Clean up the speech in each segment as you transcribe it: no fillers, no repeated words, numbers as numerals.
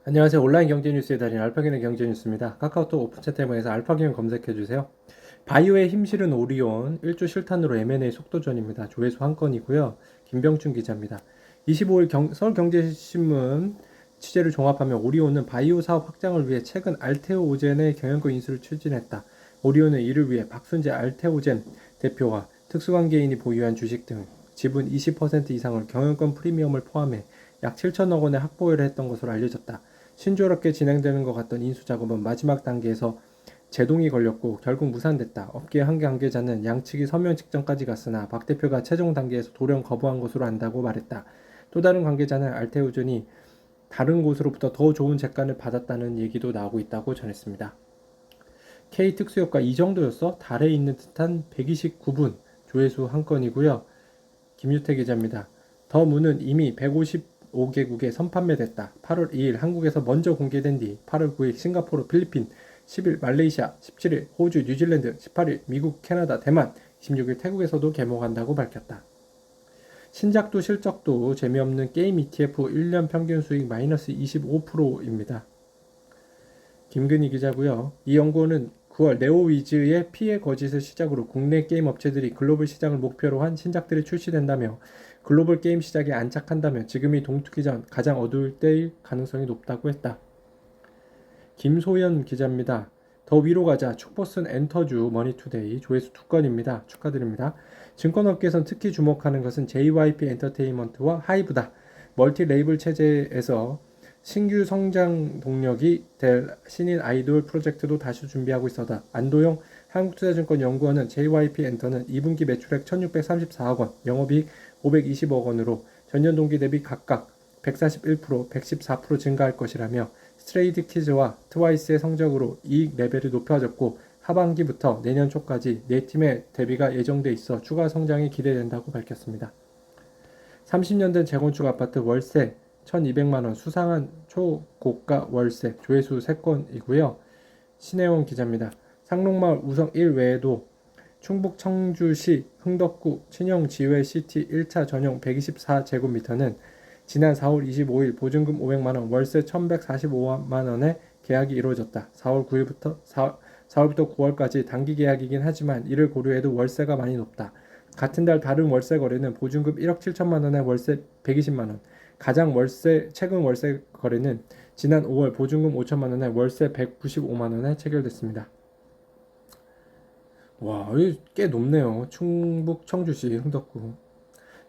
안녕하세요. 온라인 경제 뉴스의 달인 알파견의 경제 뉴스입니다. 카카오톡 오픈 채팅방에서 알파견 검색해 주세요. 바이오의 힘실은 오리온 1조 실탄으로 M&A 속도전입니다. 조회수 한 건이고요. 김병춘 기자입니다. 25일 서울경제신문 취재를 종합하면 오리온은 바이오 사업 확장을 위해 최근 알테오 오젠의 경영권 인수를 추진했다. 오리온은 이를 위해 박순재 알테오젠 대표와 특수관계인이 보유한 주식 등 지분 20% 이상을 경영권 프리미엄을 포함해 약 7천억 원에 확보를 했던 것으로 알려졌다. 신조롭게 진행되는 것 같던 인수 작업은 마지막 단계에서 제동이 걸렸고 결국 무산됐다. 업계 한 관계자는 양측이 서면 직전까지 갔으나 박 대표가 최종 단계에서 돌연 거부한 것으로 안다고 말했다. 또 다른 관계자는 알테오전이 다른 곳으로부터 더 좋은 재간을 받았다는 얘기도 나오고 있다고 전했습니다. K 특수효과 이 정도였어? 달에 있는 듯한 129분 조회수 한 건이고요. 김유태 기자입니다. 더 문은 이미 155개국에 선판매됐다. 8월 2일 한국에서 먼저 공개된 뒤 8월 9일 싱가포르, 필리핀, 10일 말레이시아, 17일 호주, 뉴질랜드, 18일 미국, 캐나다, 대만, 26일 태국에서도 개봉한다고 밝혔다. 신작도 실적도 재미없는 게임 ETF 1년 평균 수익 마이너스 25%입니다. 김근희 기자고요. 이 연구는 9월 네오위즈의 피해 거짓을 시작으로 국내 게임 업체들이 글로벌 시장을 목표로 한 신작들이 출시된다며 글로벌 게임 시장에 안착한다면 지금이 동투기 전 가장 어두울 때일 가능성이 높다고 했다. 김소연 기자입니다. 더 위로 가자 축포슨 엔터주 머니투데이 조회수 2건입니다. 축하드립니다. 증권업계에선 특히 주목하는 것은 JYP 엔터테인먼트와 하이브다. 멀티 레이블 체제에서 신규 성장 동력이 될 신인 아이돌 프로젝트도 다시 준비하고 있어다. 안도영 한국투자증권 연구원은 JYP 엔터는 2분기 매출액 1634억 원, 영업이익 520억 원으로 전년 동기 대비 각각 141%, 114% 증가할 것이라며 스트레이트 키즈와 트와이스의 성적으로 이익 레벨이 높아졌고 하반기부터 내년 초까지 네 팀의 데뷔가 예정돼 있어 추가 성장이 기대된다고 밝혔습니다. 30년 된 재건축 아파트 월세 1200만원 수상한 초고가 월세 조회수 3건이고요. 신혜원 기자입니다. 상록마을 우성 1 외에도 충북 청주시 흥덕구 친형지회시티 1차 전용 124제곱미터는 지난 4월 25일 보증금 500만원 월세 1145만원에 계약이 이루어졌다. 4월부터 9월까지 단기 계약이긴 하지만 이를 고려해도 월세가 많이 높다. 같은 달 다른 월세 거래는 보증금 1억 7천만원에 월세 120만원, 최근 월세 거래는 지난 5월 보증금 5천만원에 월세 195만원에 체결됐습니다. 와, 여기 꽤 높네요. 충북 청주시 흥덕구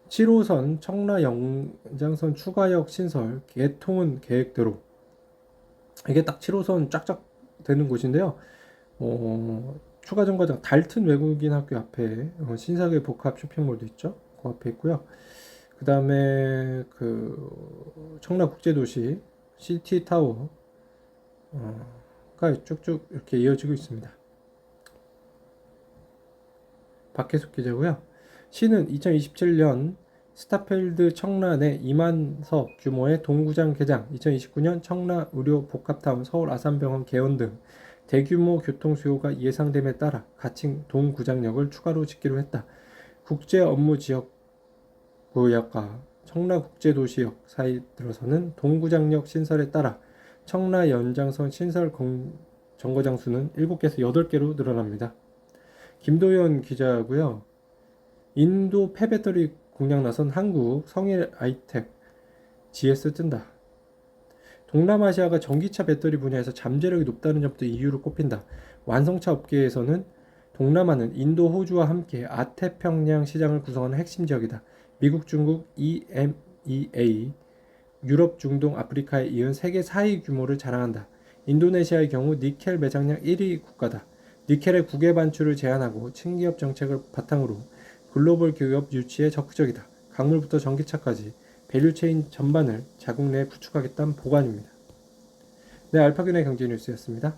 7호선 청라 연장선 추가역 신설 개통은 계획대로. 이게 딱 7호선 쫙쫙 되는 곳인데요. 추가 정거장 달튼 외국인 학교 앞에 신사계 복합 쇼핑몰도 있죠. 그 앞에 있고요. 그 다음에 그 청라국제도시 시티타워가 쭉쭉 이렇게 이어지고 있습니다. 박혜숙 기자고요. 시는 2027년 스타필드 청라 내 2만 석 규모의 동구장 개장, 2029년 청라 의료 복합타운 서울 아산병원 개원 등 대규모 교통 수요가 예상됨에 따라 가칭 동구장역을 추가로 짓기로 했다. 국제 업무 지역 구역과 청라국제도시역 사이 들어서는 동구장역 신설에 따라 청라 연장선 신설 정거장 수는 7개에서 8개로 늘어납니다. 김도현 기자고요. 인도 폐배터리 공략 나선 한국 성일 아이텍 GS 뜬다. 동남아시아가 전기차 배터리 분야에서 잠재력이 높다는 점도 이유로 꼽힌다. 완성차 업계에서는 동남아는 인도, 호주와 함께 아태평양 시장을 구성하는 핵심 지역이다. 미국, 중국, EMEA, 유럽, 중동, 아프리카에 이은 세계 4위 규모를 자랑한다. 인도네시아의 경우 니켈 매장량 1위 국가다. 니켈의 국외 반출을 제한하고 친기업 정책을 바탕으로 글로벌 기업 유치에 적극적이다. 광물부터 전기차까지 밸류체인 전반을 자국 내에 구축하겠다는 보관입니다. 네, 알파균의 경제 뉴스였습니다.